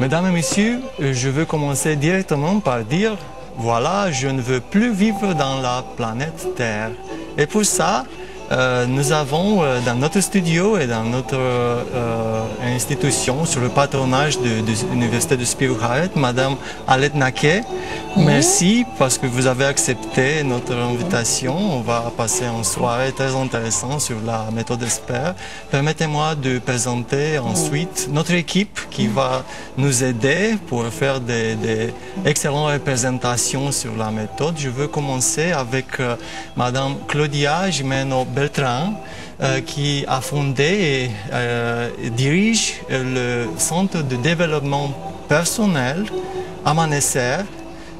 Mesdames et messieurs, je veux commencer directement par dire, voilà, je ne veux plus vivre dans la planète Terre. Et pour ça, nous avons dans notre studio et dans notre institution, sur le patronage de l'Université de Spirouharet, Madame Alet Naquet. Merci parce que vous avez accepté notre invitation. On va passer une soirée très intéressante sur la méthode ESPER. Permettez-moi de présenter ensuite notre équipe qui va nous aider pour faire des excellentes représentations sur la méthode. Je veux commencer avec Madame Claudia Gimeno Beltran, qui a fondé et dirige le Centre de développement personnel Amanecer.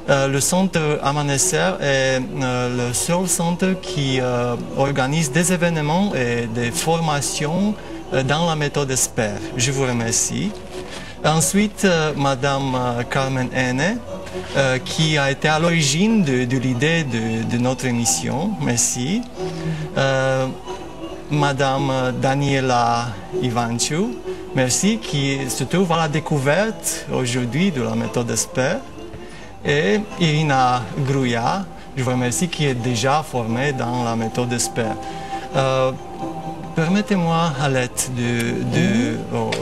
Le centre Amanecer est le seul centre qui organise des événements et des formations dans la méthode ESPER. Je vous remercie. Ensuite, Madame Carmen Hene, qui a été à l'origine de l'idée de notre émission. Merci. Madame Daniela Ivanciu, merci, qui se trouve à la découverte aujourd'hui de la méthode ESPER. Et Irina Gruya, je vous remercie, qui est déjà formée dans la méthode ESPER. Permettez-moi, Alette, de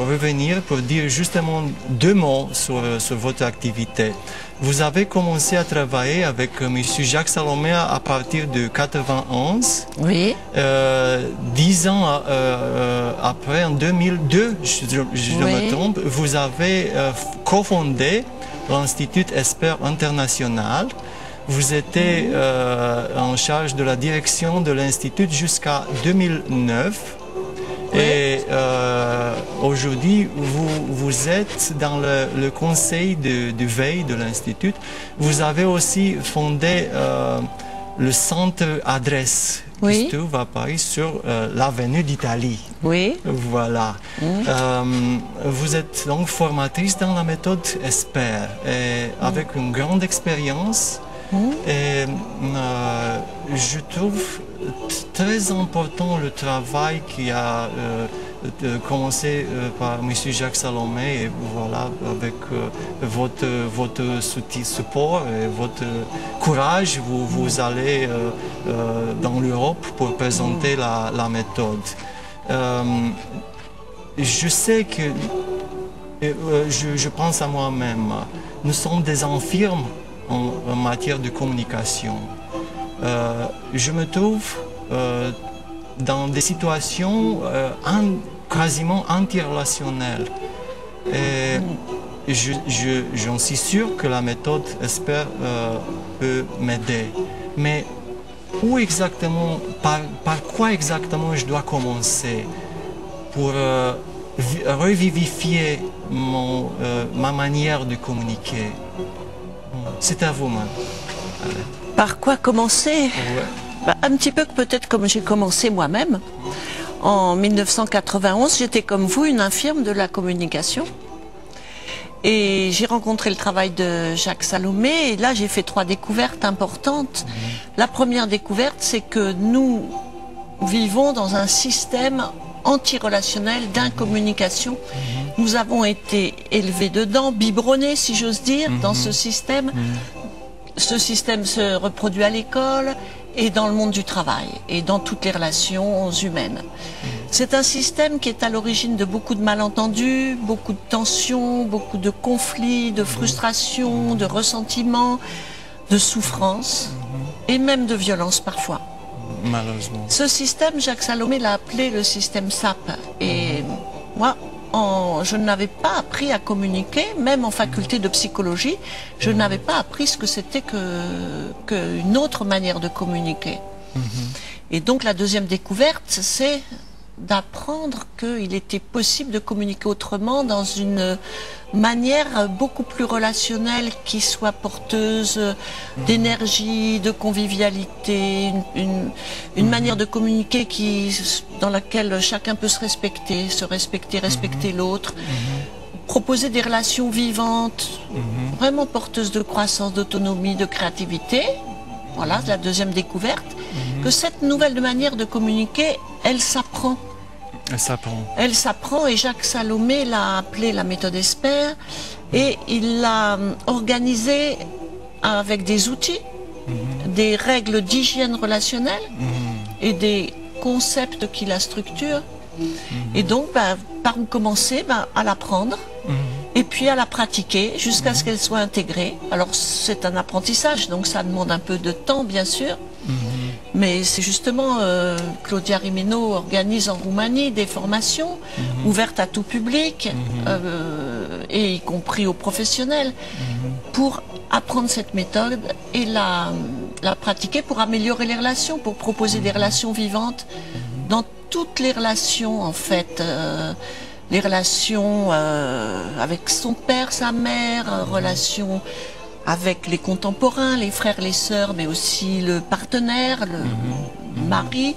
revenir pour dire justement deux mots sur votre activité. Vous avez commencé à travailler avec M. Jacques Salomé à partir de 1991. Oui. 10 ans après, en 2002, je me trompe, vous avez cofondé l'Institut ESPER International. Vous étiez en charge de la direction de l'Institut jusqu'à 2009. Oui. Et aujourd'hui, vous êtes dans le conseil de veille de l'Institut. Vous avez aussi fondé le centre Adresse, qui se trouve à Paris sur l'avenue d'Italie. Oui. Voilà. Vous êtes donc formatrice dans la méthode ESPER, et avec une grande expérience. Et je trouve très important le travail qui a commencé par M. Jacques Salomé, et voilà, avec votre support et votre courage, vous allez dans l'Europe pour présenter la méthode. Je sais que, je pense à moi-même, nous sommes des infirmes en matière de communication. Je me trouve dans des situations quasiment antirelationnelles. Et j'en suis sûr que la méthode ESPER peut m'aider. Mais où exactement, par quoi exactement je dois commencer pour revivifier ma manière de communiquer? C'est à vous, madame. Par quoi commencer? Un petit peu peut-être comme j'ai commencé moi-même. En 1991, j'étais comme vous, une infirme de la communication. Et j'ai rencontré le travail de Jacques Salomé, et là j'ai fait 3 découvertes importantes. La première découverte, c'est que nous vivons dans un système antirelationnel d'incommunication. Nous avons été élevés dedans, biberonnés, si j'ose dire, dans ce système. Ce système se reproduit à l'école et dans le monde du travail et dans toutes les relations humaines. C'est un système qui est à l'origine de beaucoup de malentendus, beaucoup de tensions, beaucoup de conflits, de frustrations, de ressentiments, de souffrances et même de violences parfois. Malheureusement. Ce système, Jacques Salomé l'a appelé le système SAP. Et moi, je n'avais pas appris à communiquer, même en faculté de psychologie, je n'avais pas appris ce que c'était qu'une autre manière de communiquer. Et donc la deuxième découverte, c'est d'apprendre qu'il était possible de communiquer autrement dans une manière beaucoup plus relationnelle qui soit porteuse d'énergie, de convivialité, une manière de communiquer dans laquelle chacun peut se respecter, respecter l'autre, proposer des relations vivantes, vraiment porteuses de croissance, d'autonomie, de créativité. Voilà la deuxième découverte, que cette nouvelle manière de communiquer, elle s'apprend. Elle s'apprend et Jacques Salomé l'a appelée la méthode Esper et il l'a organisée avec des outils, des règles d'hygiène relationnelle et des concepts qui la structurent. Et donc, par où commencer? À l'apprendre et puis à la pratiquer jusqu'à ce qu'elle soit intégrée. Alors, c'est un apprentissage, donc ça demande un peu de temps, bien sûr. Mais c'est justement, Claudia Rimeno organise en Roumanie des formations ouvertes à tout public, et y compris aux professionnels, pour apprendre cette méthode et la pratiquer pour améliorer les relations, pour proposer des relations vivantes dans toutes les relations, en fait. Les relations avec son père, sa mère, relations avec les contemporains, les frères, les sœurs, mais aussi le partenaire, le mari,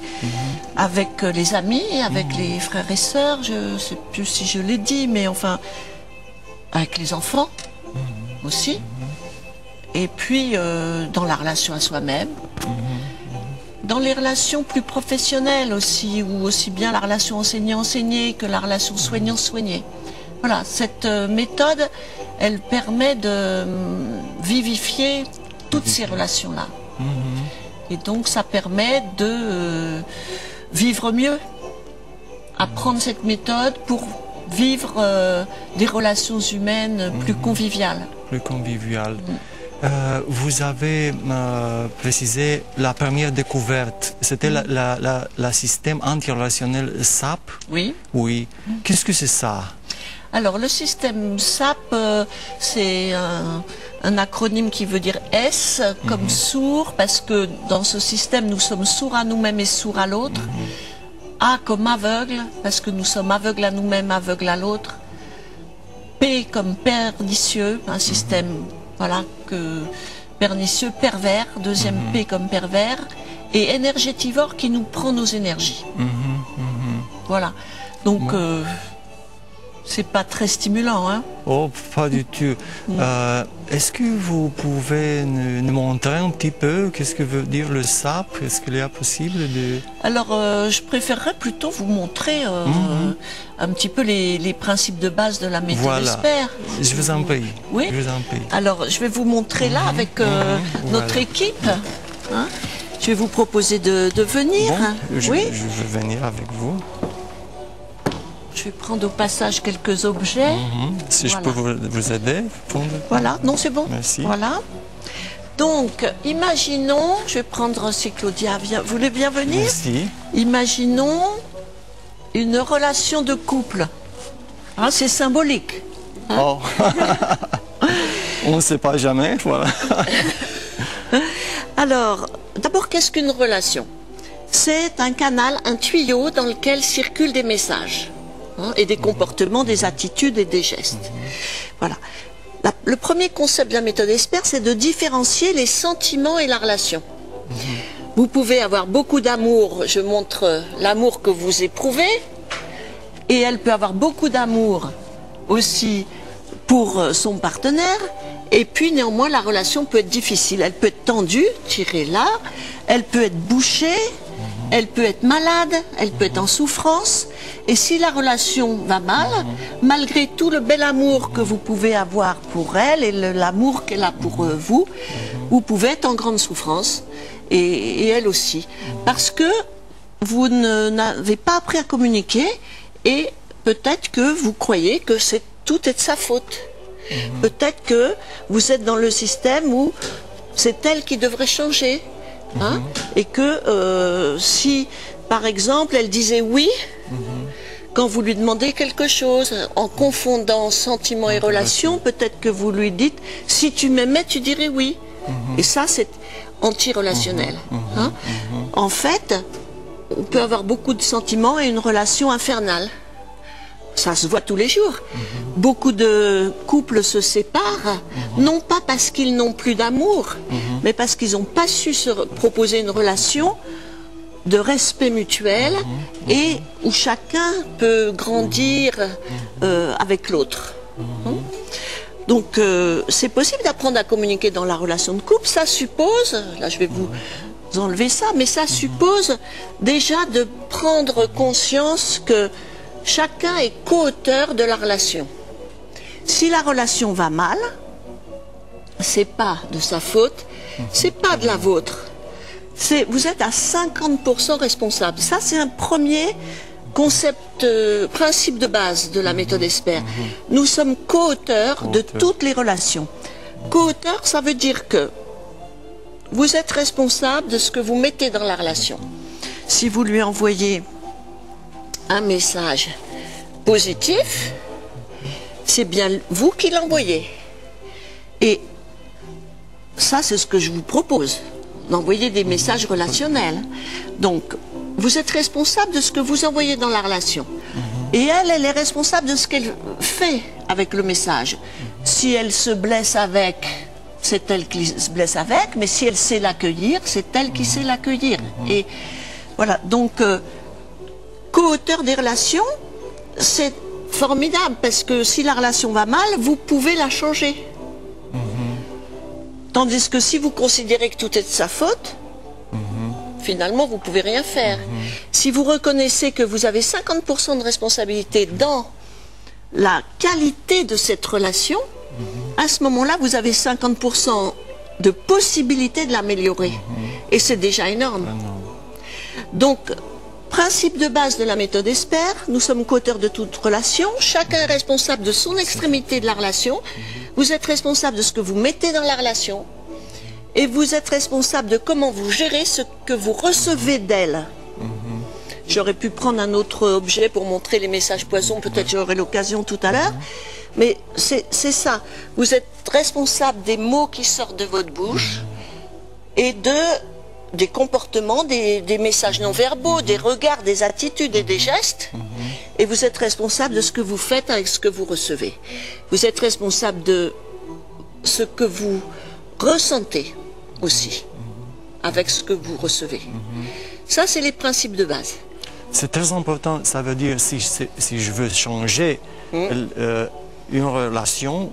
avec les amis, avec les frères et sœurs, je ne sais plus si je l'ai dit, mais enfin, avec les enfants aussi, et puis dans la relation à soi-même, dans les relations plus professionnelles aussi, ou aussi bien la relation enseignant-enseigné que la relation soignant-soigné. Voilà, cette méthode, elle permet de vivifier toutes ces relations-là. Et donc, ça permet de vivre mieux. Apprendre cette méthode pour vivre des relations humaines plus conviviales. Plus conviviales. Vous avez précisé la première découverte. C'était le système antirelationnel SAP. Oui. Oui. Qu'est-ce que c'est ça? Alors, le système SAP, c'est un acronyme qui veut dire S, comme sourd, parce que dans ce système, nous sommes sourds à nous-mêmes et sourds à l'autre. A comme aveugle, parce que nous sommes aveugles à nous-mêmes, aveugles à l'autre. P comme pernicieux, un système, voilà, pernicieux, pervers, deuxième P comme pervers, et énergétivore qui nous prend nos énergies. Voilà. Donc, c'est pas très stimulant, hein? Oh, pas du tout. Est-ce que vous pouvez nous montrer un petit peu qu'est-ce que veut dire le SAP? Est-ce qu'il est possible de... Alors, je préférerais plutôt vous montrer un petit peu les principes de base de la méthode Esper. Je vous en prie. Oui. Je vous en prie. Alors, je vais vous montrer là avec notre équipe. Hein? Je vais vous proposer de venir. Bon, je vais venir avec vous. Je vais prendre au passage quelques objets. Si je peux vous aider. Voilà, non c'est bon. Merci. Voilà. Donc, imaginons, je vais prendre si Claudia vient. Vous voulez bien venir? Merci. Imaginons une relation de couple. Hein, c'est symbolique. Hein? Oh. On ne sait pas jamais, voilà. Alors, d'abord, qu'est-ce qu'une relation? C'est un canal, un tuyau dans lequel circulent des messages. Et des comportements, des attitudes et des gestes. Voilà. Le premier concept de la méthode Esper, c'est de différencier les sentiments et la relation. Vous pouvez avoir beaucoup d'amour, je montre l'amour que vous éprouvez, et elle peut avoir beaucoup d'amour aussi pour son partenaire, et puis néanmoins la relation peut être difficile. Elle peut être tendue, tirée là, elle peut être bouchée, elle peut être malade, elle peut être en souffrance. Et si la relation va mal, malgré tout le bel amour que vous pouvez avoir pour elle et l'amour qu'elle a pour vous, vous pouvez être en grande souffrance, et elle aussi. Parce que vous n'avez pas appris à communiquer, et peut-être que vous croyez que tout est de sa faute. Peut-être que vous êtes dans le système où c'est elle qui devrait changer. Hein, et que si, par exemple, elle disait oui, quand vous lui demandez quelque chose, en confondant sentiment et relation, peut-être que vous lui dites, si tu m'aimais, tu dirais oui. Et ça, c'est anti-relationnel. Hein. En fait, on peut avoir beaucoup de sentiments et une relation infernale. Ça se voit tous les jours. Beaucoup de couples se séparent, non pas parce qu'ils n'ont plus d'amour, mais parce qu'ils n'ont pas su se proposer une relation de respect mutuel et où chacun peut grandir avec l'autre. Donc c'est possible d'apprendre à communiquer dans la relation de couple. Ça suppose, là je vais vous enlever ça, mais ça suppose déjà de prendre conscience que chacun est co-auteur de la relation. Si la relation va mal, c'est pas de sa faute, c'est pas de la vôtre. Vous êtes à 50% responsable. Ça, c'est un premier concept, principe de base de la méthode ESPER. Nous sommes co-auteurs de toutes les relations. Co-auteur, ça veut dire que vous êtes responsable de ce que vous mettez dans la relation. Si vous lui envoyez un message positif, c'est bien vous qui l'envoyez. Et ça, c'est ce que je vous propose, d'envoyer des messages relationnels. Donc, vous êtes responsable de ce que vous envoyez dans la relation. Et elle est responsable de ce qu'elle fait avec le message. Si elle se blesse avec, c'est elle qui se blesse avec, mais si elle sait l'accueillir, c'est elle qui sait l'accueillir. Et voilà, donc, co-auteur des relations, c'est formidable, parce que si la relation va mal, vous pouvez la changer. Tandis que si vous considérez que tout est de sa faute, finalement, vous ne pouvez rien faire. Si vous reconnaissez que vous avez 50% de responsabilité dans la qualité de cette relation, à ce moment-là, vous avez 50% de possibilité de l'améliorer. Et c'est déjà énorme. Donc, principe de base de la méthode ESPER, nous sommes co-auteurs de toute relation, chacun est responsable de son extrémité de la relation, vous êtes responsable de ce que vous mettez dans la relation, et vous êtes responsable de comment vous gérez ce que vous recevez d'elle. J'aurais pu prendre un autre objet pour montrer les messages poisons, peut-être j'aurai l'occasion tout à l'heure, mais c'est ça, vous êtes responsable des mots qui sortent de votre bouche, et des comportements, des messages non verbaux, des regards, des attitudes et des gestes, et vous êtes responsable de ce que vous faites avec ce que vous recevez. Vous êtes responsable de ce que vous ressentez aussi avec ce que vous recevez. Ça, c'est les principes de base. C'est très important, ça veut dire si je veux changer une relation,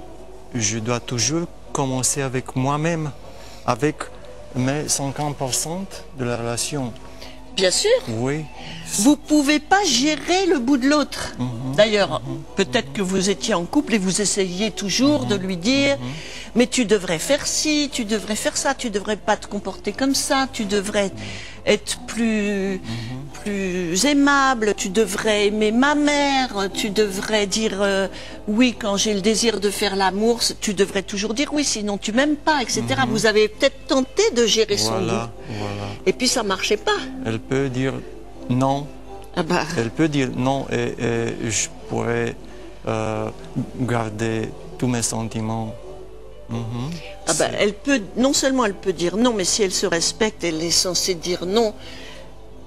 je dois toujours commencer avec moi-même, avec mes 50% de la relation. Bien sûr. Oui. Vous ne pouvez pas gérer le bout de l'autre. D'ailleurs, peut-être que vous étiez en couple et vous essayez toujours de lui dire mais tu devrais faire ci, tu devrais faire ça, tu devrais pas te comporter comme ça, tu devrais être plus aimable, tu devrais aimer ma mère, tu devrais dire oui quand j'ai le désir de faire l'amour, tu devrais toujours dire oui, sinon tu m'aimes pas, etc. Vous avez peut-être tenté de gérer son goût. Et puis ça marchait pas. Elle peut dire non. Elle peut dire non et je pourrais garder tous mes sentiments. Elle peut, non seulement elle peut dire non, mais si elle se respecte, elle est censée dire non.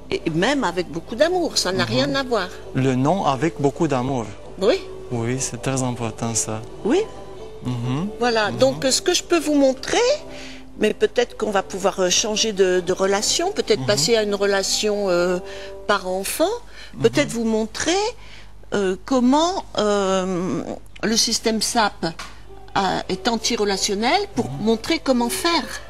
Et même avec beaucoup d'amour, ça n'a rien à voir. Le non avec beaucoup d'amour. Oui. Oui, c'est très important ça. Oui. Voilà, donc ce que je peux vous montrer, mais peut-être qu'on va pouvoir changer de relation, peut-être passer à une relation parent-enfant, peut-être vous montrer comment le système SAP est anti-relationnel pour montrer comment faire.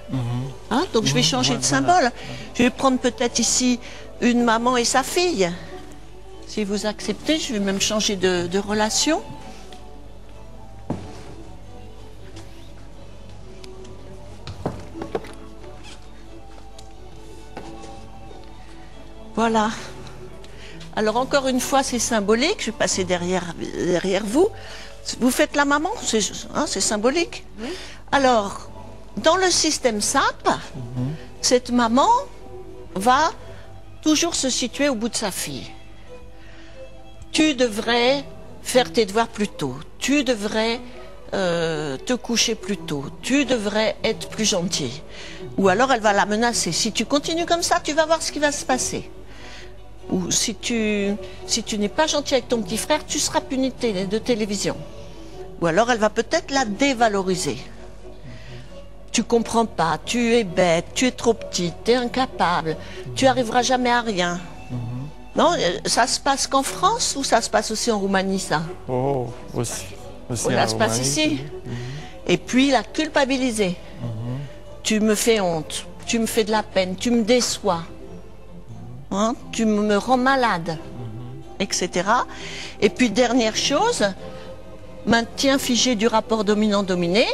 Donc je vais changer de symbole. Je vais prendre peut-être ici une maman et sa fille. Si vous acceptez, je vais même changer de relation. Voilà. Alors encore une fois, c'est symbolique. Je vais passer derrière vous. Vous faites la maman, c'est symbolique. Alors, dans le système SAP, cette maman va toujours se situer au bout de sa fille. Tu devrais faire tes devoirs plus tôt. Tu devrais te coucher plus tôt. Tu devrais être plus gentil. Ou alors elle va la menacer. Si tu continues comme ça, tu vas voir ce qui va se passer. Ou si tu n'es pas gentil avec ton petit frère, tu seras puni de télévision. Ou alors elle va peut-être la dévaloriser. Tu comprends pas, tu es bête, tu es trop petite, tu es incapable, tu arriveras jamais à rien. Non, ça se passe qu'en France ou ça se passe aussi en Roumanie, ça? Oh, aussi ça se passe ici. Et puis la culpabiliser. Tu me fais honte. tu me fais de la peine, tu me déçois, hein, tu me rends malade, etc. Et puis dernière chose, maintien figé du rapport dominant-dominé,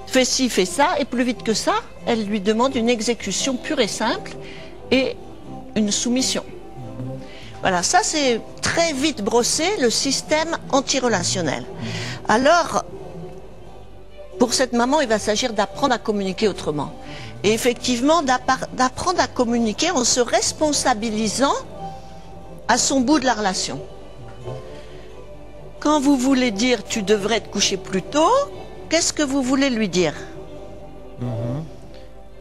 fais ci, fais ça, et plus vite que ça, elle lui demande une exécution pure et simple et une soumission. Voilà, ça c'est très vite brossé le système antirelationnel. Alors, pour cette maman, il va s'agir d'apprendre à communiquer autrement. Et effectivement, d'apprendre à communiquer en se responsabilisant à son bout de la relation. Quand vous voulez dire « tu devrais te coucher plus tôt », qu'est-ce que vous voulez lui dire?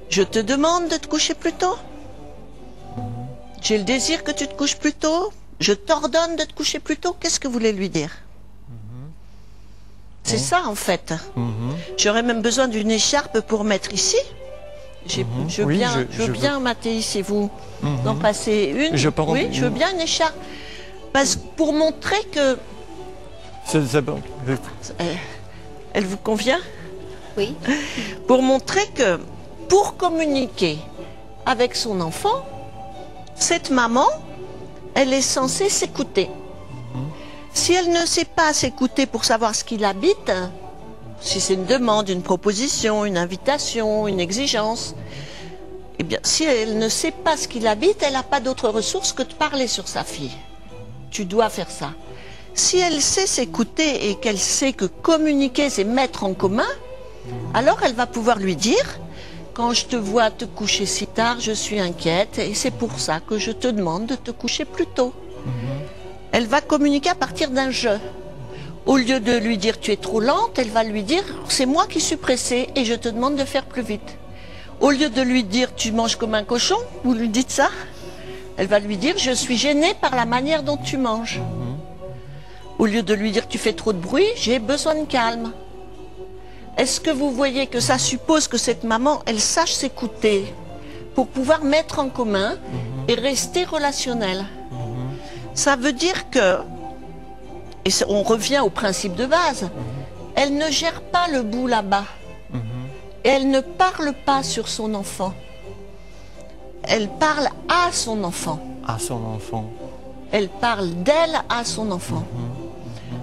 Je te demande de te coucher plus tôt. J'ai le désir que tu te couches plus tôt. Je t'ordonne de te coucher plus tôt. Qu'est-ce que vous voulez lui dire? C'est ça en fait. J'aurais même besoin d'une écharpe pour mettre ici. Je veux bien, Mathéis, et vous en passer une. Oui, je veux bien une écharpe. Parce que pour montrer que... C'est bon. Elle vous convient? Oui. Pour montrer que pour communiquer avec son enfant, cette maman, elle est censée s'écouter. Si elle ne sait pas s'écouter pour savoir ce qui l'habite, si c'est une demande, une proposition, une invitation, une exigence, eh bien, si elle ne sait pas ce qui l'habite, elle n'a pas d'autre ressource que de parler sur sa fille. Tu dois faire ça. Si elle sait s'écouter et qu'elle sait que communiquer, c'est mettre en commun, alors elle va pouvoir lui dire « Quand je te vois te coucher si tard, je suis inquiète et c'est pour ça que je te demande de te coucher plus tôt. » Elle va communiquer à partir d'un jeu. Au lieu de lui dire « Tu es trop lente », elle va lui dire « C'est moi qui suis pressée et je te demande de faire plus vite. » Au lieu de lui dire « Tu manges comme un cochon », vous lui dites ça, elle va lui dire « Je suis gênée par la manière dont tu manges. » Au lieu de lui dire « Tu fais trop de bruit, j'ai besoin de calme. » Est-ce que vous voyez que ça suppose que cette maman, elle sache s'écouter pour pouvoir mettre en commun et rester relationnelle? Ça veut dire que, et on revient au principe de base, elle ne gère pas le bout là-bas. Et elle ne parle pas sur son enfant. Elle parle à son enfant. À son enfant. Elle parle d'elle à son enfant.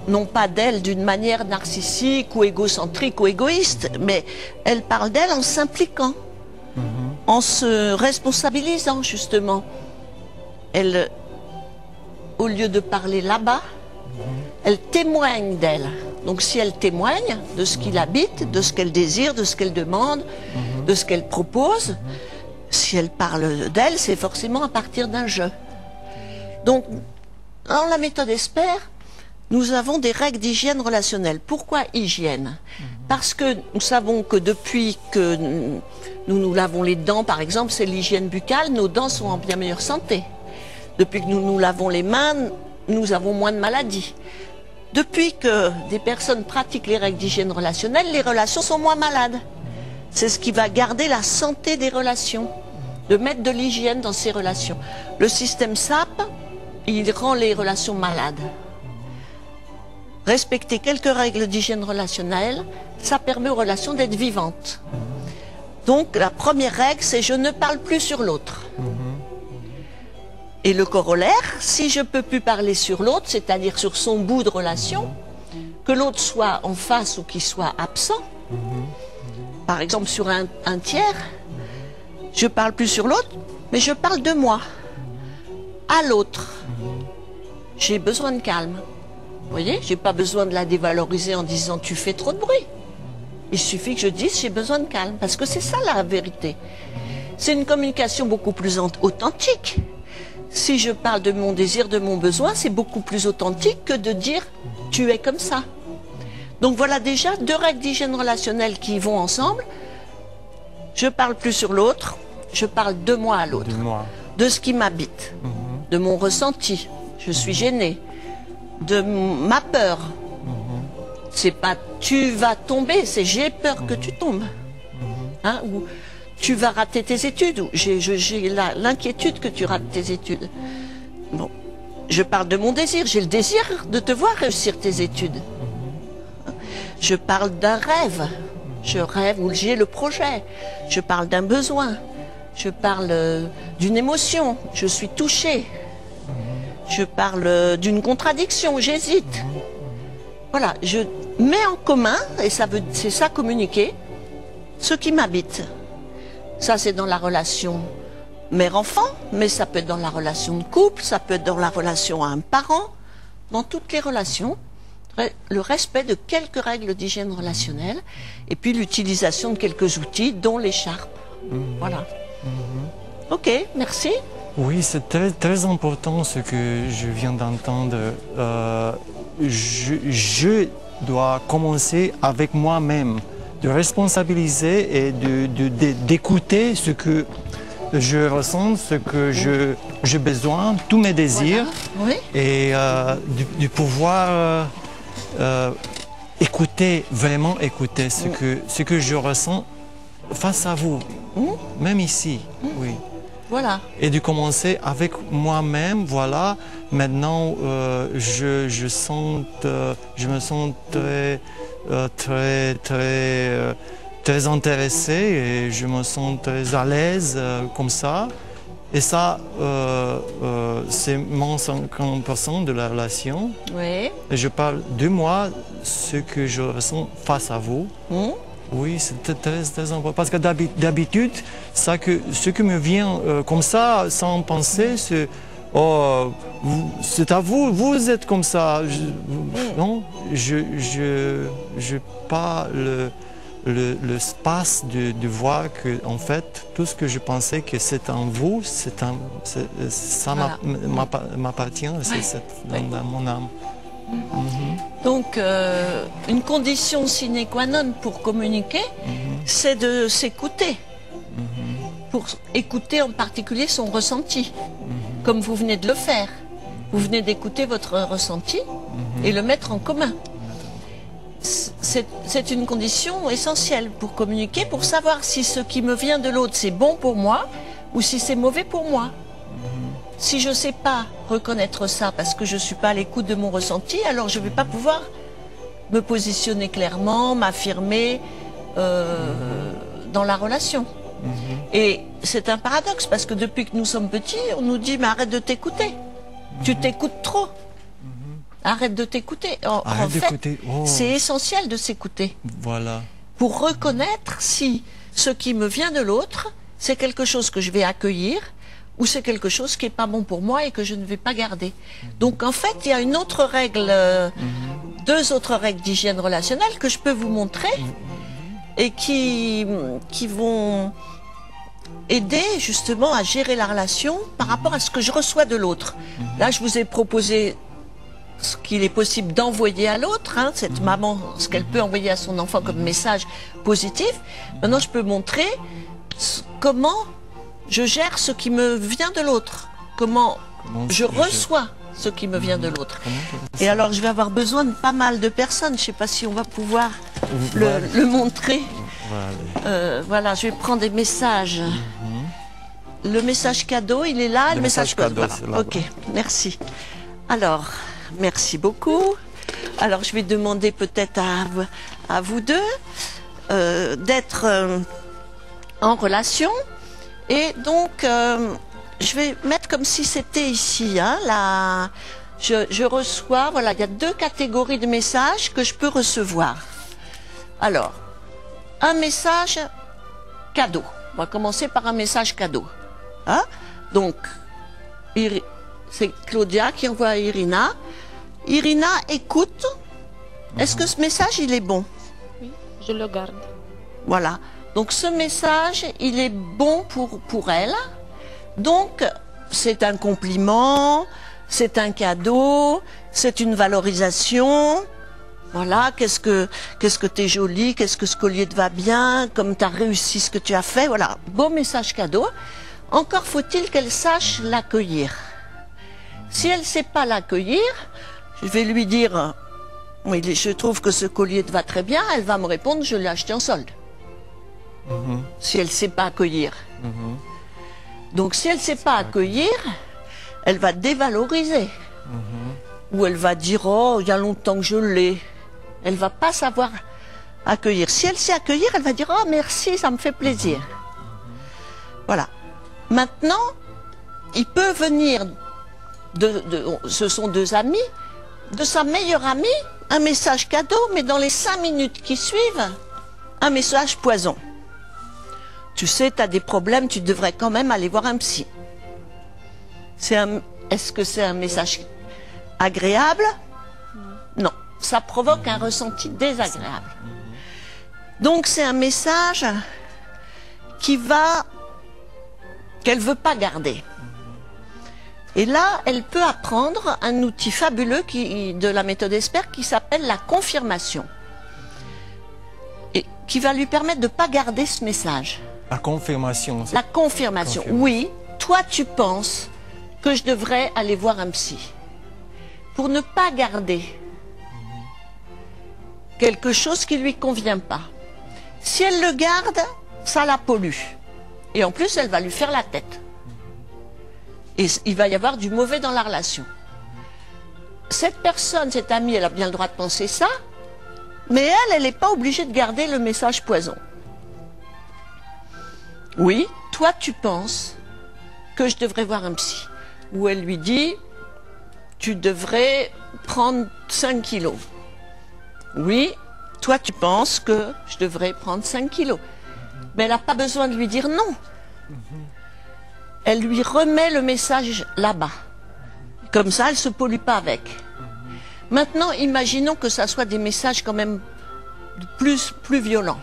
Non pas d'elle d'une manière narcissique ou égocentrique ou égoïste, mais elle parle d'elle en s'impliquant, en se responsabilisant justement. Elle, au lieu de parler là-bas, elle témoigne d'elle. Donc si elle témoigne de ce qui l'habite, de ce qu'elle désire, de ce qu'elle demande, de ce qu'elle propose, si elle parle d'elle, c'est forcément à partir d'un jeu. Donc, dans la méthode Esper, nous avons des règles d'hygiène relationnelle. Pourquoi hygiène? Parce que nous savons que depuis que nous lavons les dents, par exemple, c'est l'hygiène buccale, nos dents sont en bien meilleure santé. Depuis que nous lavons les mains, nous avons moins de maladies. Depuis que des personnes pratiquent les règles d'hygiène relationnelle, les relations sont moins malades. C'est ce qui va garder la santé des relations, de mettre de l'hygiène dans ces relations. Le système SAP, il rend les relations malades. Respecter quelques règles d'hygiène relationnelle, ça permet aux relations d'être vivantes. Donc la première règle, c'est je ne parle plus sur l'autre. Et le corollaire, si je ne peux plus parler sur l'autre, c'est-à-dire sur son bout de relation, que l'autre soit en face ou qu'il soit absent, par exemple sur un tiers, je ne parle plus sur l'autre, mais je parle de moi, à l'autre. J'ai besoin de calme. Vous voyez, je n'ai pas besoin de la dévaloriser en disant « tu fais trop de bruit ». Il suffit que je dise « j'ai besoin de calme », parce que c'est ça la vérité. C'est une communication beaucoup plus authentique. Si je parle de mon désir, de mon besoin, c'est beaucoup plus authentique que de dire « tu es comme ça ». Donc voilà déjà deux règles d'hygiène relationnelle qui vont ensemble. Je parle plus sur l'autre, je parle de moi à l'autre, de ce qui m'habite, de mon ressenti. Je suis gênée, de ma peur. C'est pas tu vas tomber, c'est j'ai peur que tu tombes. Hein, ou tu vas rater tes études, ou j'ai l'inquiétude que tu rates tes études. Bon, je parle de mon désir, j'ai le désir de te voir réussir tes études. Je parle d'un rêve. Je rêve ou j'ai le projet. Je parle d'un besoin. Je parle d'une émotion. Je suis touchée. Je parle d'une contradiction. J'hésite. Voilà, je mets en commun, et c'est ça communiquer, ce qui m'habite. Ça, c'est dans la relation mère-enfant, mais ça peut être dans la relation de couple, ça peut être dans la relation à un parent, dans toutes les relations. Le respect de quelques règles d'hygiène relationnelle et puis l'utilisation de quelques outils, dont l'écharpe. Voilà. Ok, merci. Oui, c'est très, très important ce que je viens d'entendre. Je dois commencer avec moi-même, de responsabiliser et d'écouter ce que je ressens, ce que j'ai besoin, tous mes désirs, voilà. Oui. Et de pouvoir écouter, vraiment écouter ce que je ressens face à vous, même ici, oui. Voilà. Et de commencer avec moi-même, voilà. Maintenant, je me sens très intéressé et je me sens très à l'aise comme ça. Et ça, c'est mon 50% de la relation. Oui. Et je parle de moi, ce que je ressens face à vous. Oui, c'est très, très important. Parce que d'habitude, ce qui me vient comme ça, sans penser, c'est oh, c'est à vous, vous êtes comme ça. Non, je pas l'espace de voir que, en fait, tout ce que je pensais que c'est en vous, ça voilà. m'appartient, c'est dans mon âme. Donc, une condition sine qua non pour communiquer, c'est de s'écouter. Pour écouter en particulier son ressenti, comme vous venez de le faire. Vous venez d'écouter votre ressenti et le mettre en commun. C'est une condition essentielle pour communiquer, pour savoir si ce qui me vient de l'autre, c'est bon pour moi ou si c'est mauvais pour moi. Si je ne sais pas reconnaître ça parce que je ne suis pas à l'écoute de mon ressenti, alors je ne vais pas pouvoir me positionner clairement, m'affirmer dans la relation. Et c'est un paradoxe parce que depuis que nous sommes petits, on nous dit « mais arrête de t'écouter, tu t'écoutes trop, arrête de t'écouter ». En fait, c'est essentiel de s'écouter. Voilà. Pour reconnaître si ce qui me vient de l'autre, c'est quelque chose que je vais accueillir ou c'est quelque chose qui n'est pas bon pour moi et que je ne vais pas garder. Donc en fait, il y a une autre règle, deux autres règles d'hygiène relationnelle que je peux vous montrer et qui vont aider justement à gérer la relation par rapport à ce que je reçois de l'autre. Là, je vous ai proposé ce qu'il est possible d'envoyer à l'autre, hein, cette maman, ce qu'elle peut envoyer à son enfant comme message positif. Maintenant, je peux montrer comment je gère ce qui me vient de l'autre, comment je reçois ce qui me vient de l'autre. Et alors, je vais avoir besoin de pas mal de personnes. Je ne sais pas si on va pouvoir le montrer. Voilà, je vais prendre des messages. Le message cadeau, il est là. Le message cadeau, voilà. Ok, merci. Alors, merci beaucoup. Alors, je vais demander peut-être à vous deux d'être en relation. Et donc, je vais mettre comme si c'était ici. Hein, là, je reçois, voilà, il y a deux catégories de messages que je peux recevoir. Alors, un message cadeau. On va commencer par un message cadeau. Hein? Donc, c'est Claudia qui envoie à Irina. Irina, écoute. Est-ce que ce message, il est bon? Oui, je le garde. Voilà. Donc ce message, il est bon pour elle. Donc c'est un compliment, c'est un cadeau, c'est une valorisation. Voilà, qu'est-ce que t'es jolie, qu'est-ce que ce collier te va bien, comme tu as réussi ce que tu as fait. Voilà, beau message cadeau. Encore faut-il qu'elle sache l'accueillir. Si elle ne sait pas l'accueillir, je vais lui dire, oui, je trouve que ce collier te va très bien. Elle va me répondre, je l'ai acheté en solde. Si elle ne sait pas accueillir. Donc si elle ne sait pas accueillir, elle va dévaloriser. Ou elle va dire, oh, il y a longtemps que je l'ai. Elle ne va pas savoir Accueillir. Si elle sait accueillir, elle va dire « Oh, merci, ça me fait plaisir. » Voilà. Maintenant, il peut venir, ce sont deux amis, de sa meilleure amie, un message cadeau, mais dans les 5 minutes qui suivent, un message poison. Tu sais, tu as des problèmes, tu devrais quand même aller voir un psy. Est-ce que c'est un message agréable? Non. Ça provoque un ressenti désagréable. Donc c'est un message qu'elle ne veut pas garder. Et là, elle peut apprendre un outil fabuleux de la méthode Esper qui s'appelle la confirmation. Et qui va lui permettre de ne pas garder ce message. La confirmation. La confirmation. Oui, toi tu penses que je devrais aller voir un psy. Pour ne pas garder quelque chose qui ne lui convient pas. Si elle le garde, ça la pollue. Et en plus, elle va lui faire la tête. Et il va y avoir du mauvais dans la relation. Cette personne, cette amie, elle a bien le droit de penser ça, mais elle n'est pas obligée de garder le message poison. Oui, toi tu penses que je devrais voir un psy. Ou elle lui dit, tu devrais prendre 5 kilos. Oui, toi tu penses que je devrais prendre 5 kilos. Mais elle n'a pas besoin de lui dire non. Elle lui remet le message là-bas. Comme ça, elle ne se pollue pas avec. Maintenant, imaginons que ça soit des messages quand même plus violents.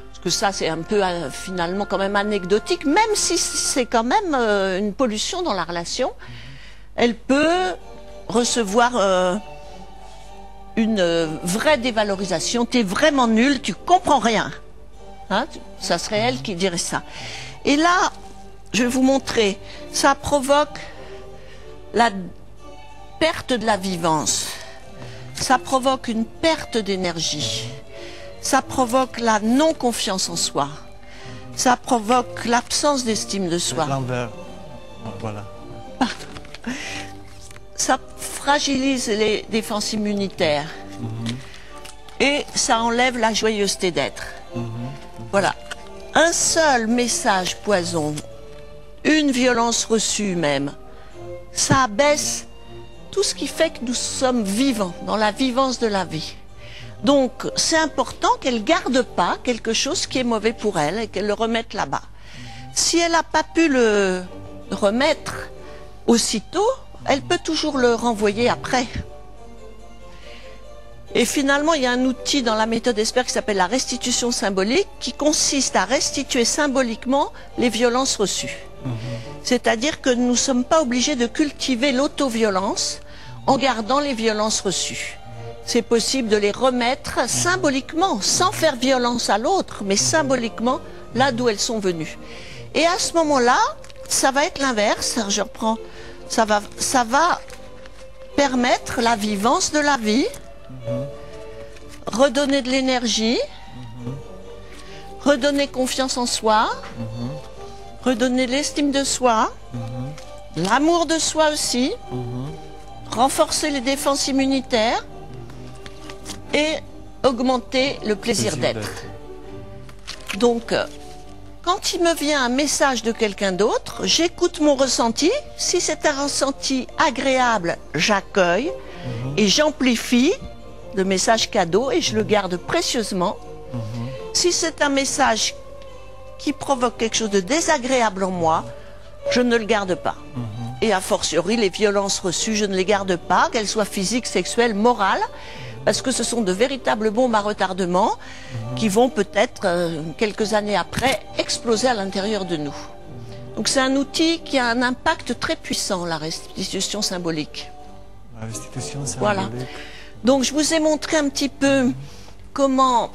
Parce que ça, c'est un peu finalement quand même anecdotique, même si c'est quand même une pollution dans la relation. Elle peut recevoir une vraie dévalorisation. Tu es vraiment nul, tu comprends rien. Hein? Ça serait elle qui dirait ça. Et là, je vais vous montrer, ça provoque la perte de la vivance, ça provoque une perte d'énergie, ça provoque la non-confiance en soi, ça provoque l'absence d'estime de soi. L'envers, voilà. Ça fragilise les défenses immunitaires et ça enlève la joyeuseté d'être. Voilà, un seul message poison, une violence reçue même, ça abaisse tout ce qui fait que nous sommes vivants, dans la vivance de la vie. Donc c'est important qu'elle ne garde pas quelque chose qui est mauvais pour elle et qu'elle le remette là-bas. Si elle n'a pas pu le remettre aussitôt, elle peut toujours le renvoyer après. Et finalement, il y a un outil dans la méthode Esper qui s'appelle la restitution symbolique, qui consiste à restituer symboliquement les violences reçues. C'est-à-dire que nous ne sommes pas obligés de cultiver l'auto-violence en gardant les violences reçues. C'est possible de les remettre symboliquement, sans faire violence à l'autre, mais symboliquement, là d'où elles sont venues. Et à ce moment-là, ça va être l'inverse. Je reprends. Ça va permettre la vivance de la vie, redonner de l'énergie, redonner confiance en soi, redonner l'estime de soi, l'amour de soi aussi, renforcer les défenses immunitaires et augmenter le plaisir d'être. Donc, quand il me vient un message de quelqu'un d'autre, j'écoute mon ressenti. Si c'est un ressenti agréable, j'accueille et j'amplifie le message cadeau et je le garde précieusement. Si c'est un message qui provoque quelque chose de désagréable en moi, je ne le garde pas. Et a fortiori, les violences reçues, je ne les garde pas, qu'elles soient physiques, sexuelles, morales, parce que ce sont de véritables bombes à retardement qui vont peut-être, quelques années après, exploser à l'intérieur de nous. Donc c'est un outil qui a un impact très puissant, la restitution symbolique. La restitution symbolique. Voilà. Donc je vous ai montré un petit peu comment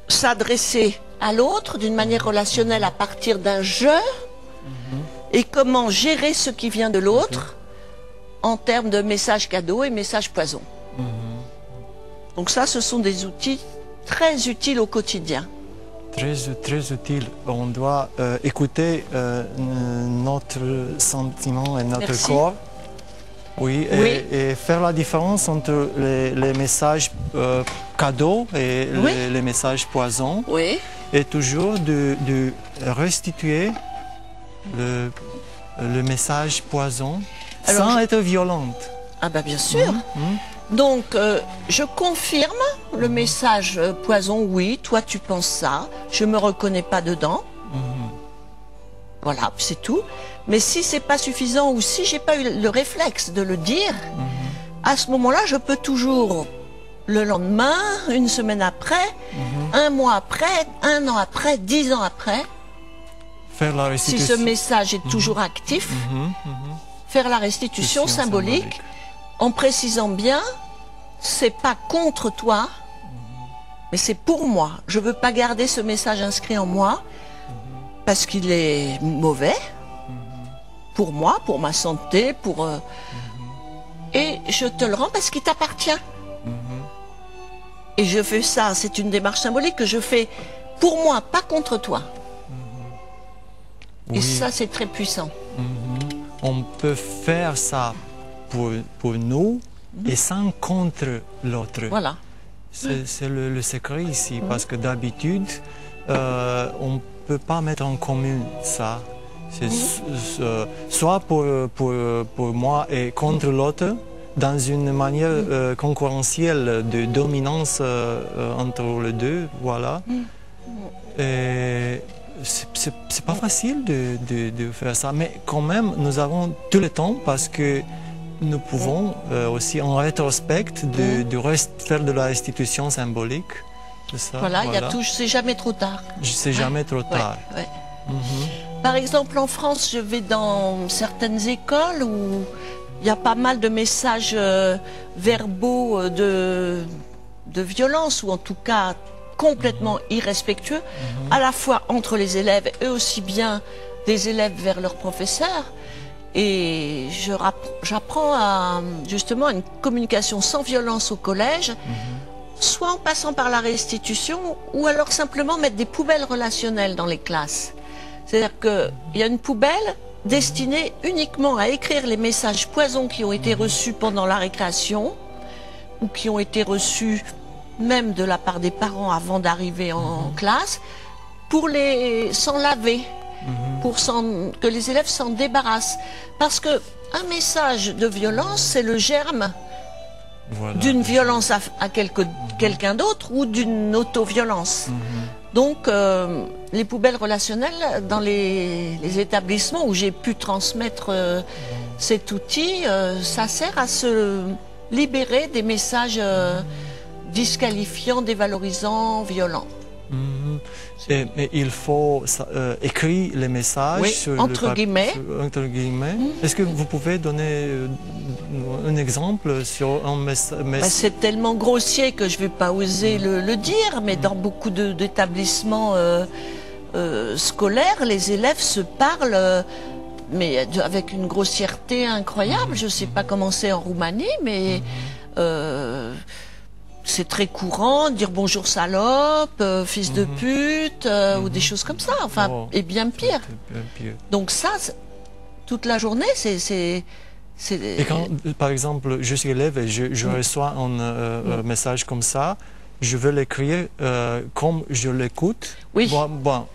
s'adresser à l'autre d'une manière relationnelle à partir d'un jeu et comment gérer ce qui vient de l'autre en termes de messages cadeaux et messages poison. Donc ça, ce sont des outils très utiles au quotidien. Très utile. On doit écouter notre sentiment et notre corps Oui, Oui. et faire la différence entre les messages cadeaux et Oui. les messages poison. Oui. Et toujours de restituer le message poison Alors, sans être violente. Ah bah bien sûr. Donc, je confirme le message poison, oui, toi tu penses ça, je me reconnais pas dedans. Voilà, c'est tout. Mais si c'est pas suffisant ou si j'ai pas eu le réflexe de le dire, à ce moment-là, je peux toujours, le lendemain, une semaine après, un mois après, un an après, 10 ans après, Faire la si restitution. ce message est toujours actif, faire la restitution symbolique. En précisant bien, c'est pas contre toi, mais c'est pour moi. Je veux pas garder ce message inscrit en moi parce qu'il est mauvais pour moi, pour ma santé, et je te le rends parce qu'il t'appartient. Et je fais ça, c'est une démarche symbolique que je fais pour moi, pas contre toi. Et Oui. ça, c'est très puissant. On peut faire ça pour nous et sans contre l'autre. Voilà. C'est le secret ici, parce que d'habitude, on ne peut pas mettre en commun ça. C'est soit pour moi et contre l'autre, dans une manière concurrentielle de dominance entre les deux, voilà. Et c'est pas facile de faire ça, mais quand même, nous avons tout le temps parce que nous pouvons aussi en rétrospect faire de la restitution symbolique. Ça, Voilà, il y a tout, c'est jamais trop tard. C'est jamais trop tard. Ouais. Par exemple, en France, je vais dans certaines écoles où il y a pas mal de messages verbaux de violence, ou en tout cas complètement irrespectueux, à la fois entre les élèves et aussi bien des élèves vers leurs professeurs. Et j'apprends justement à une communication sans violence au collège, soit en passant par la restitution, ou alors simplement mettre des poubelles relationnelles dans les classes. C'est-à-dire qu'il y a une poubelle destinée uniquement à écrire les messages poisons qui ont été reçus pendant la récréation, ou qui ont été reçus même de la part des parents avant d'arriver en classe, pour s'en laver, pour que les élèves s'en débarrassent. Parce que un message de violence, c'est le germe Voilà. d'une violence à quelqu'un d'autre ou d'une auto-violence. Donc, les poubelles relationnelles dans les établissements où j'ai pu transmettre cet outil, ça sert à se libérer des messages disqualifiants, dévalorisants, violents. Mais il faut écrire les messages Oui, sur entre guillemets. Entre guillemets. Est-ce que vous pouvez donner un exemple sur un message? C'est tellement grossier que je ne vais pas oser le dire, mais dans beaucoup d'établissements scolaires, les élèves se parlent, mais avec une grossièreté incroyable. Je ne sais pas comment c'est en Roumanie, mais c'est très courant de dire bonjour salope, fils de pute, ou des choses comme ça, enfin, et bien pire. Donc ça, toute la journée, c'est... Et quand, par exemple, je suis élève et je reçois un message comme ça, je veux l'écrire comme je l'écoute. Oui, par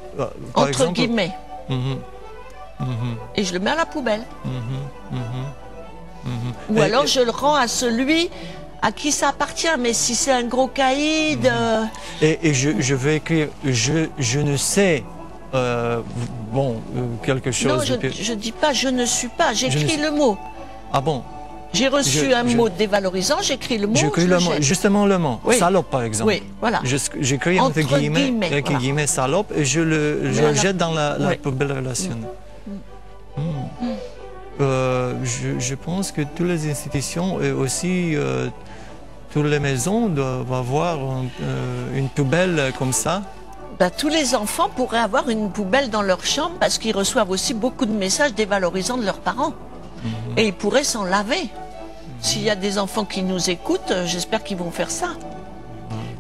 entre exemple, guillemets. Et je le mets à la poubelle. Ou alors je le rends à celui à qui ça appartient, mais si c'est un gros caïd... Et je vais écrire je ne sais, quelque chose... Non, je ne dis pas je ne suis pas, j'écris le mot. Ah bon? J'ai reçu un mot dévalorisant, j'écris le mot, J'écris le mot, justement le mot, oui. Salope par exemple. Oui, voilà. J'écris entre guillemets salope et je le jette dans la poubelle relationnelle. Je pense que toutes les institutions et aussi toutes les maisons doivent avoir une poubelle comme ça. Ben, tous les enfants pourraient avoir une poubelle dans leur chambre parce qu'ils reçoivent aussi beaucoup de messages dévalorisants de leurs parents. Et ils pourraient s'en laver. S'il y a des enfants qui nous écoutent, j'espère qu'ils vont faire ça.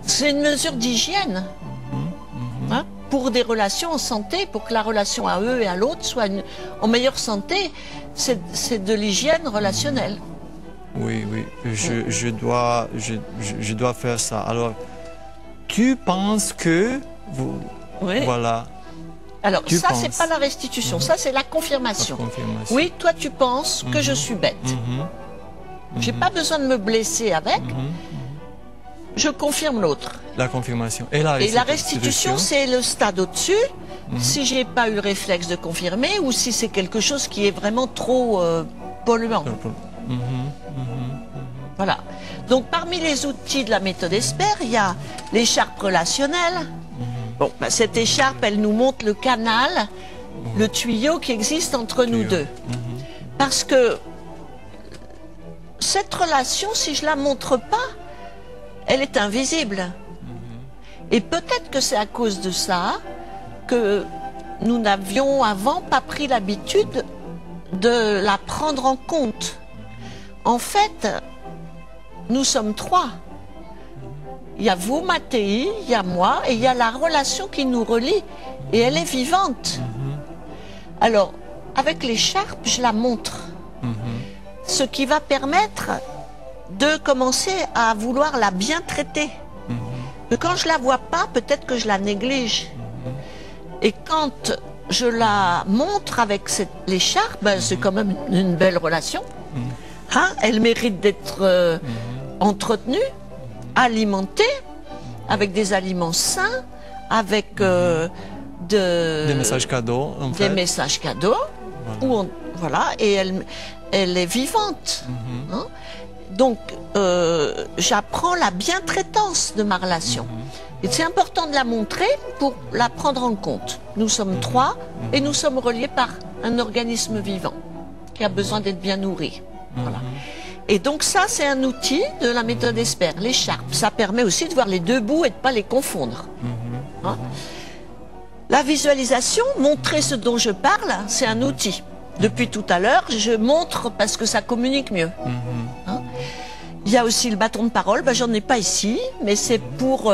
C'est une mesure d'hygiène. Hein, pour des relations en santé, pour que la relation à eux et à l'autre soit en meilleure santé, c'est de l'hygiène relationnelle. Oui, oui, je dois faire ça. Alors, tu penses que vous... Oui. Voilà. Alors, Tu ça, penses. c'est pas la restitution, ça, c'est la confirmation. La confirmation. Oui, toi, tu penses que je suis bête. J'ai pas besoin de me blesser avec. Je confirme l'autre. La confirmation. Et Et la restitution, c'est le stade au-dessus. Si j'ai pas eu le réflexe de confirmer ou si c'est quelque chose qui est vraiment trop polluant. Voilà. Donc, parmi les outils de la méthode ESPER, il y a l'écharpe relationnelle. Bon, bah, cette écharpe, elle nous montre le canal, le tuyau qui existe entre nous deux. Parce que cette relation, si je la montre pas, elle est invisible. Et peut-être que c'est à cause de ça que nous n'avions avant pas pris l'habitude de la prendre en compte. En fait, nous sommes trois. Il y a vous, Mattei, il y a moi, et il y a la relation qui nous relie. Et elle est vivante. Alors, avec l'écharpe, je la montre. Ce qui va permettre de commencer à vouloir la bien traiter. Mais quand je la vois pas, peut-être que je la néglige. Et quand je la montre avec l'écharpe, ben, c'est quand même une belle relation. Hein? Elle mérite d'être entretenue, alimentée, avec des aliments sains, avec des messages cadeaux, en fait. Des messages cadeaux. Voilà. Voilà, et elle est vivante. Hein? Donc, j'apprends la bientraitance de ma relation. Et c'est important de la montrer pour la prendre en compte. Nous sommes trois et nous sommes reliés par un organisme vivant qui a besoin d'être bien nourri. Voilà. Et donc ça, c'est un outil de la méthode ESPER, l'écharpe. Ça permet aussi de voir les deux bouts et de ne pas les confondre. Hein? La visualisation, montrer ce dont je parle, c'est un outil. Depuis tout à l'heure, je montre parce que ça communique mieux. Hein? Il y a aussi le bâton de parole, ben, j'en ai pas ici, mais c'est pour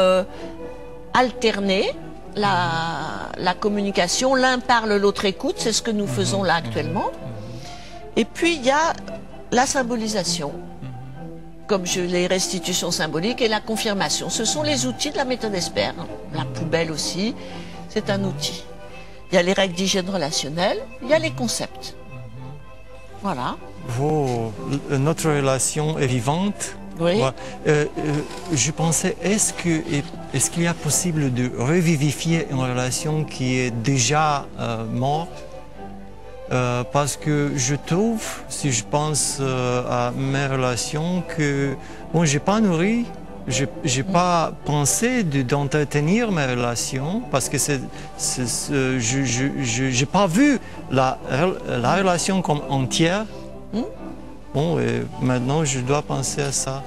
alterner la communication. L'un parle, l'autre écoute, c'est ce que nous faisons là actuellement. Et puis il y a la symbolisation, comme les restitutions symboliques et la confirmation. Ce sont les outils de la méthode ESPER. La poubelle aussi, c'est un outil. Il y a les règles d'hygiène relationnelle, il y a les concepts. Voilà. Notre relation est vivante. Oui. Voilà. Je pensais, est-ce qu'il y a possible de revivifier une relation qui est déjà morte? Parce que je trouve, si je pense à mes relations, que bon, j'ai pas nourri, j'ai pas pensé d'entretenir mes relations parce que j'ai pas vu la relation comme entière. Bon, et maintenant je dois penser à ça.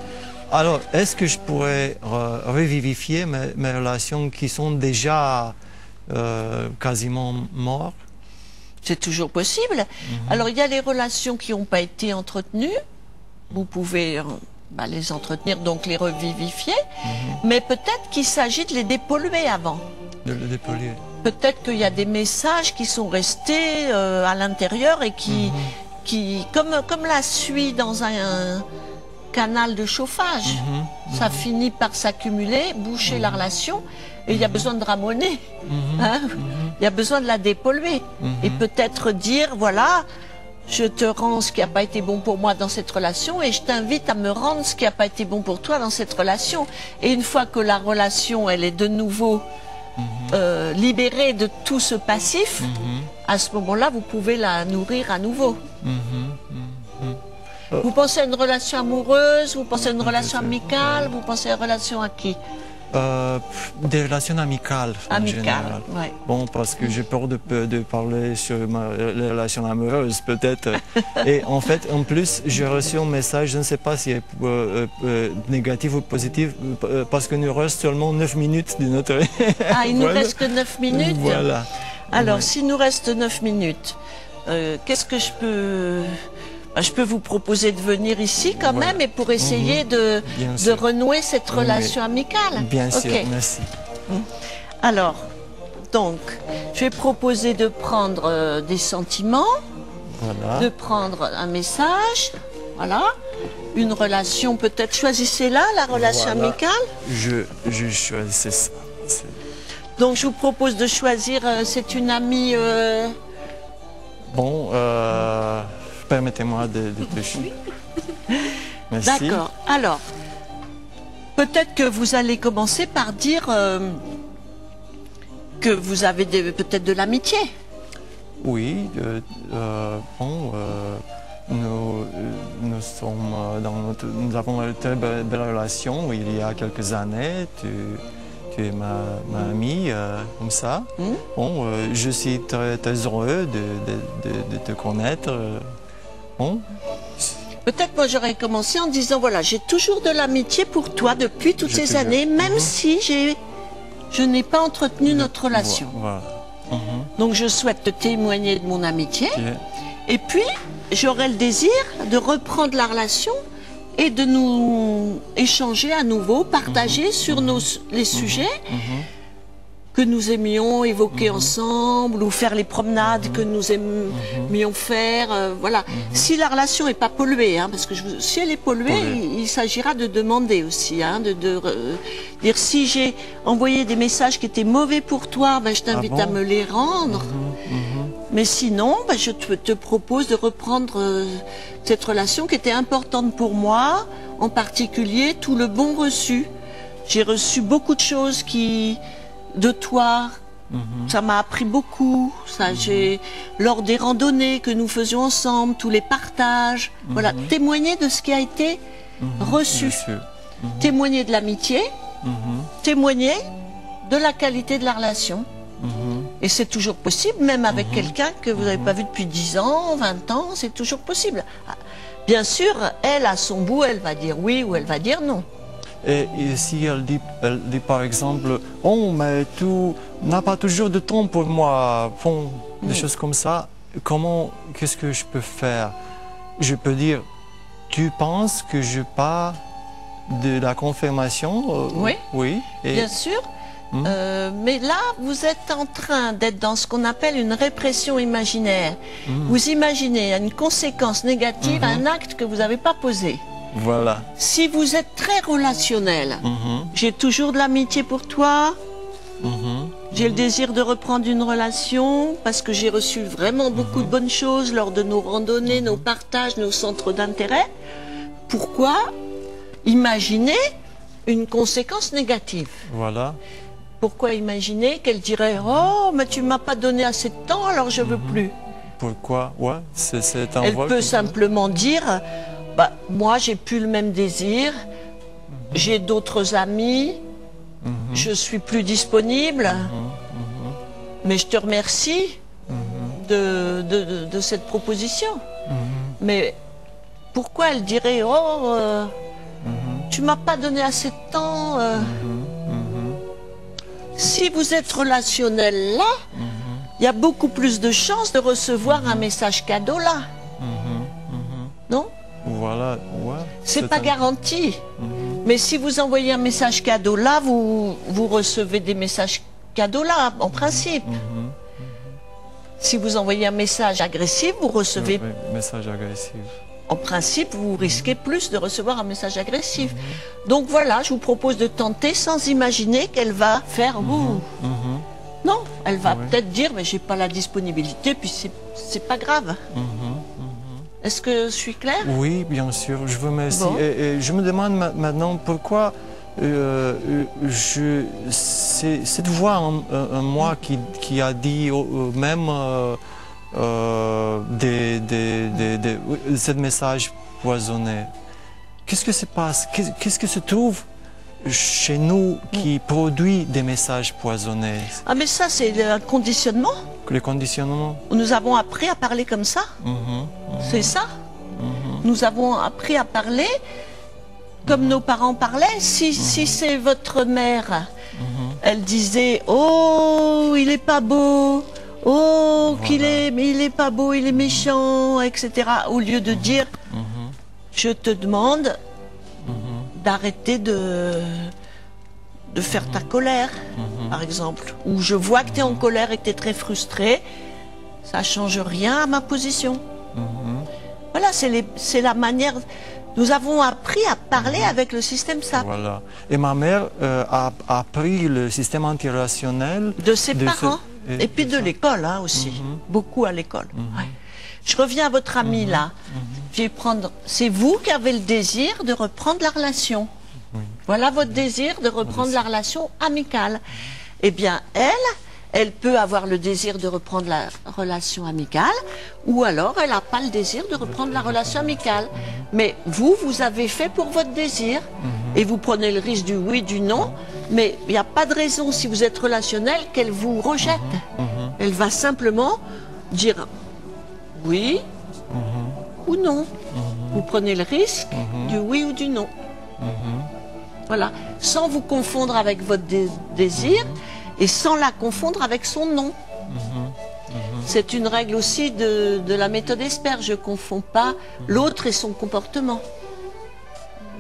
Alors, est-ce que je pourrais revivifier mes relations qui sont déjà quasiment mortes? C'est toujours possible. Alors, il y a les relations qui n'ont pas été entretenues. Vous pouvez les entretenir, donc les revivifier. Mais peut-être qu'il s'agit de les dépolluer avant. De les dépolluer. Peut-être qu'il y a des messages qui sont restés à l'intérieur et qui comme la suie dans un canal de chauffage, ça finit par s'accumuler, boucher la relation. Et il y a besoin de ramoner, hein? Il y a besoin de la dépolluer. Et peut-être dire, voilà, je te rends ce qui n'a pas été bon pour moi dans cette relation et je t'invite à me rendre ce qui n'a pas été bon pour toi dans cette relation. Et une fois que la relation, elle est de nouveau libérée de tout ce passif, à ce moment-là, vous pouvez la nourrir à nouveau. Vous pensez à une relation amoureuse, vous pensez à une relation amicale, vous pensez à une relation à qui? Des relations amicales en général. Ouais. Bon, parce que j'ai peur de parler sur les relations amoureuses, peut-être. Et en fait, en plus, j'ai reçu un message, je ne sais pas si c'est négatif ou positif, parce que nous reste seulement 9 minutes de notre... Ah, il nous reste que 9 minutes? Voilà. Alors, s'il nous reste 9 minutes, qu'est-ce que je peux... Je peux vous proposer de venir ici quand même et pour essayer de renouer cette relation amicale. Bien sûr, merci. Alors, donc, je vais proposer de prendre des sentiments, de prendre un message, voilà, une relation, peut-être choisissez-la, la relation amicale. Je choisis ça. Donc je vous propose de choisir, c'est une amie... Bon, permettez-moi de toucher. Merci. D'accord. Alors, peut-être que vous allez commencer par dire que vous avez peut-être de l'amitié. Oui, bon, nous sommes nous avons une très belle relation il y a quelques années. Tu es ma amie, comme ça. Bon, je suis très, très heureux de te connaître. Bon. Peut-être moi j'aurais commencé en disant, voilà, j'ai toujours de l'amitié pour toi depuis toutes ces années, même si je n'ai pas entretenu notre relation. Voilà. Donc je souhaite te témoigner de mon amitié. Et puis, j'aurai le désir de reprendre la relation et de nous échanger à nouveau, partager sur les sujets que nous aimions évoquer ensemble ou faire les promenades que nous aimions faire. Voilà. Si la relation n'est pas polluée, hein, parce que si elle est polluée, il s'agira de demander aussi, hein, de dire si j'ai envoyé des messages qui étaient mauvais pour toi, ben, je t'invite à me les rendre. Mais sinon, ben, je te propose de reprendre cette relation qui était importante pour moi, en particulier tout le bon reçu. J'ai reçu beaucoup de choses de toi, ça m'a appris beaucoup. Lors des randonnées que nous faisions ensemble, tous les partages, voilà, témoigner de ce qui a été reçu, témoigner de l'amitié, témoigner de la qualité de la relation. Et c'est toujours possible, même avec quelqu'un que vous n'avez pas vu depuis 10 ans, 20 ans, c'est toujours possible. Bien sûr, elle, à son bout, elle va dire oui ou elle va dire non. Et si elle dit par exemple, oh, mais tu n'as pas toujours de temps pour moi, bon, des choses comme ça, qu'est-ce que je peux faire? Je peux dire, tu penses que je pas de la confirmation? Oui, oui. Bien sûr. Mais là, vous êtes en train d'être dans ce qu'on appelle une répression imaginaire. Vous imaginez une conséquence négative à un acte que vous n'avez pas posé. Voilà. Si vous êtes très relationnel, j'ai toujours de l'amitié pour toi, j'ai le désir de reprendre une relation parce que j'ai reçu vraiment beaucoup de bonnes choses lors de nos randonnées, nos partages, nos centres d'intérêt. Pourquoi imaginer une conséquence négative? Voilà. Pourquoi imaginer qu'elle dirait « Oh, mais tu m'as pas donné assez de temps, alors je veux plus ». Pourquoi? Ouais, c'est un Elle peut simplement dire bah, moi, j'ai plus le même désir, j'ai d'autres amis, je suis plus disponible, mais je te remercie de cette proposition. Mais pourquoi elle dirait, oh, tu m'as pas donné assez de temps Si vous êtes relationnel là, il y a beaucoup plus de chances de recevoir un message cadeau là. Non? Voilà, ouais. C'est pas garanti. Mais si vous envoyez un message cadeau là, vous recevez des messages cadeaux là, en principe. Si vous envoyez un message agressif, vous recevez... Message agressif. En principe, vous risquez plus de recevoir un message agressif. Donc voilà, je vous propose de tenter sans imaginer qu'elle va faire... Non, elle va peut-être dire, mais j'ai pas la disponibilité, puis c'est pas grave. Est-ce que je suis claire? Oui, bien sûr, je vous remercie. Bon. Et je me demande maintenant pourquoi cette voix en moi qui a dit même ce message poisonné. Qu'est-ce que se passe? Qu'est-ce que se trouve chez nous qui produit des messages poisonnés? Ah mais ça c'est le conditionnement. Le conditionnement. Nous avons appris à parler comme ça. C'est ça. Nous avons appris à parler comme nos parents parlaient. Si c'est votre mère, elle disait « Oh, il est pas beau ». Oh, voilà. Il est pas beau, il est méchant, etc. Au lieu de dire, je te demande d'arrêter de faire ta colère, par exemple. Ou je vois que tu es en colère et que tu es très frustré, ça ne change rien à ma position. Voilà, c'est la manière Nous avons appris à parler avec le système SAP. Voilà. Et ma mère a appris le système antirelationnel De ses parents. Et puis de ça. l'école hein, aussi. Beaucoup à l'école. Ouais. Je reviens à votre ami là. Je vais prendre. C'est vous qui avez le désir de reprendre la relation. Voilà votre désir de reprendre la relation amicale. Eh bien, elle peut avoir le désir de reprendre la relation amicale, ou alors elle n'a pas le désir de reprendre la relation amicale. Mais vous avez fait pour votre désir, et vous prenez le risque du oui, du non, mais il n'y a pas de raison, si vous êtes relationnel, qu'elle vous rejette. Elle va simplement dire oui ou non. Vous prenez le risque du oui ou du non. Voilà, sans vous confondre avec votre désir, et sans la confondre avec son nom. C'est une règle aussi de la méthode Esper. Je ne confonds pas l'autre et son comportement.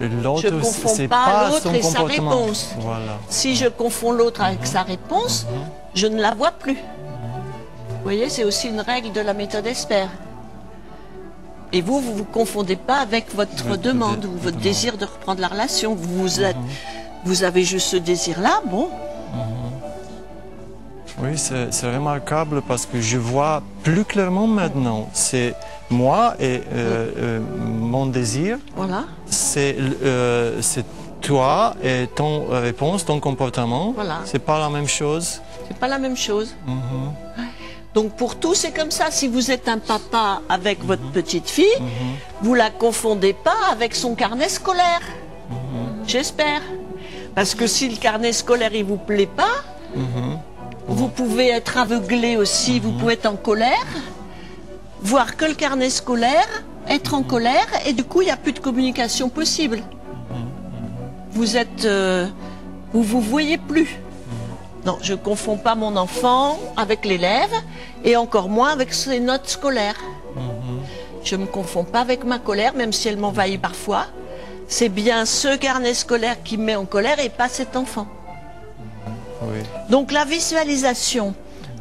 Je ne confonds pas l'autre et sa réponse. Voilà. Si je confonds l'autre avec sa réponse, je ne la vois plus. Vous voyez, c'est aussi une règle de la méthode Esper. Et vous ne vous confondez pas avec votre demande ou votre désir de reprendre la relation. Vous avez juste ce désir-là, bon. Oui, c'est remarquable parce que je vois plus clairement maintenant. C'est moi et mon désir. Voilà. C'est toi et ton réponse, ton comportement. Voilà. C'est pas la même chose. C'est pas la même chose. Donc pour tout, c'est comme ça. Si vous êtes un papa avec votre petite fille, vous la confondez pas avec son carnet scolaire. J'espère. Parce que si le carnet scolaire il vous plaît pas, vous pouvez être aveuglé aussi, vous pouvez être en colère, voir que le carnet scolaire, être en colère, et du coup, il n'y a plus de communication possible. Vous êtes... vous voyez plus. Non, je ne confonds pas mon enfant avec l'élève, et encore moins avec ses notes scolaires. Je ne me confonds pas avec ma colère, même si elle m'envahit parfois. C'est bien ce carnet scolaire qui me met en colère et pas cet enfant. Oui. Donc la visualisation,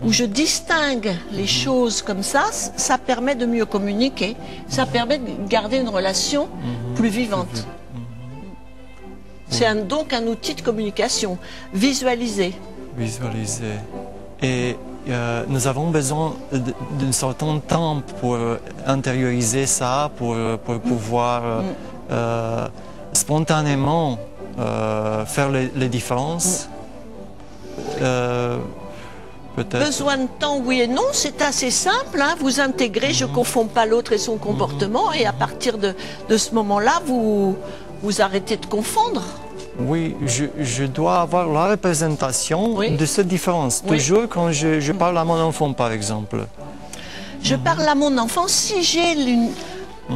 où je distingue les choses comme ça permet de mieux communiquer, ça permet de garder une relation plus vivante. C'est donc un outil de communication, visualiser. Visualiser. Et nous avons besoin d'un certain temps pour intérioriser ça, pour pouvoir spontanément faire les différences. Besoin de temps, oui et non, c'est assez simple. Hein. Vous intégrez, je ne confonds pas l'autre et son comportement, et à partir de ce moment-là, vous arrêtez de confondre. Oui, je dois avoir la représentation de cette différence. Toujours quand je parle à mon enfant, par exemple. Je parle à mon enfant, si j'ai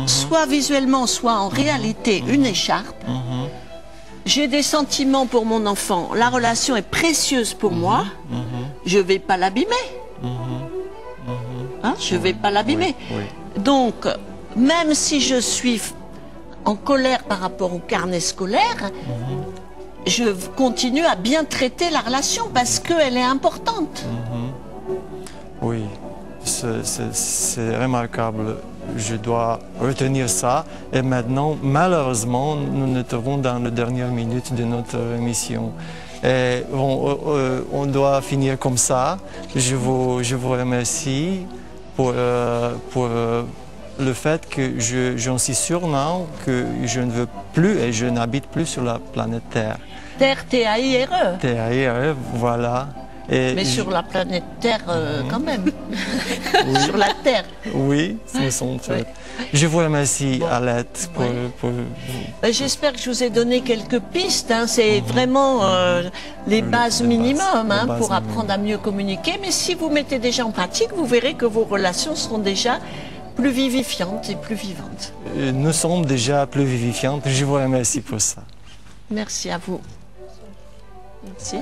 soit visuellement, soit en réalité une écharpe, j'ai des sentiments pour mon enfant, la relation est précieuse pour moi, je ne vais pas l'abîmer. Hein, je ne vais pas l'abîmer. Donc, même si je suis en colère par rapport au carnet scolaire, je continue à bien traiter la relation parce qu'elle est importante. Oui, c'est remarquable. Je dois retenir ça. Et maintenant, malheureusement, nous nous trouvons dans la dernière minute de notre émission. Et on doit finir comme ça. Je vous remercie pour le fait que j'en suis sûr maintenant que je ne veux plus et je n'habite plus sur la planète Terre. Terre, T-A-I-R-E. T-A-I-R-E, voilà. Mais sur la planète Terre, quand même. Sur la Terre. Oui, nous sommes. Je vous remercie, Alette. J'espère que je vous ai donné quelques pistes. Hein. C'est vraiment les bases minimum pour apprendre à mieux communiquer. Mais si vous mettez déjà en pratique, vous verrez que vos relations seront déjà plus vivifiantes et plus vivantes. Nous sommes déjà plus vivifiantes. Je vous remercie pour ça. Merci à vous. Merci.